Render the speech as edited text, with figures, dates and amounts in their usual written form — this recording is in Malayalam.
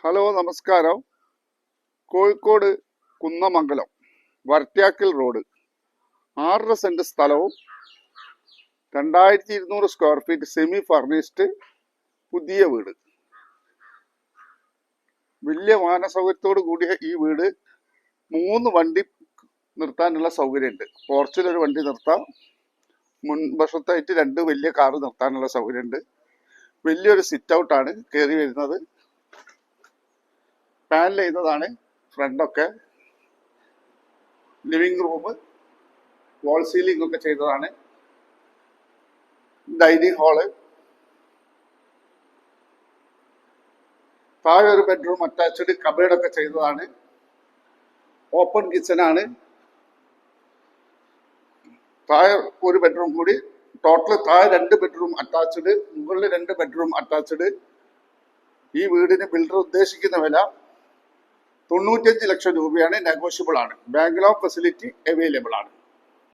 ഹലോ നമസ്കാരം. കോഴിക്കോട് കുന്നമംഗലം വർട്ട്യാക്കൽ റോഡ് 6.5 സെന്റ് സ്ഥലവും 2200 സ്ക്വയർ ഫീറ്റ് സെമി ഫർണിഷ്ഡ് പുതിയ വീട്. വലിയ വാഹന സൗകര്യത്തോട് കൂടിയ ഈ വീട് 3 വണ്ടി നിർത്താനുള്ള സൗകര്യമുണ്ട്. പോർച്ചിലൊരു വണ്ടി നിർത്താം, മുൻവശത്തായിട്ട് 2 വലിയ കാറ് നിർത്താനുള്ള സൗകര്യമുണ്ട്. വലിയൊരു സിറ്റ് ഔട്ടാണ് കയറി വരുന്നത്. പാനൽ ചെയ്തതാണ് ഫ്രണ്ടൊക്കെ. ലിവിംഗ് റൂം, വാൾ സീലിംഗ് ഒക്കെ ചെയ്തതാണ്. ഡൈനിങ് ഹാള്, താഴെ ഒരു ബെഡ്റൂം അറ്റാച്ച്ഡ്, കബേർഡൊക്കെ ചെയ്തതാണ്. ഓപ്പൺ കിച്ചനാണ്. താഴെ ഒരു ബെഡ്റൂം കൂടി, ടോട്ടൽ താഴെ 2 ബെഡ്റൂം അറ്റാച്ച്ഡ്, മുകളിൽ 2 ബെഡ്റൂം അറ്റാച്ച്ഡ്. ഈ വീടിന് ബിൽഡർ ഉദ്ദേശിക്കുന്ന വില 95 ലക്ഷം രൂപയാണ്. നെഗോഷ്യബിൾ ആണ്. ബാങ്ക് ലോൺ ഫെസിലിറ്റി അവൈലബിൾ ആണ്.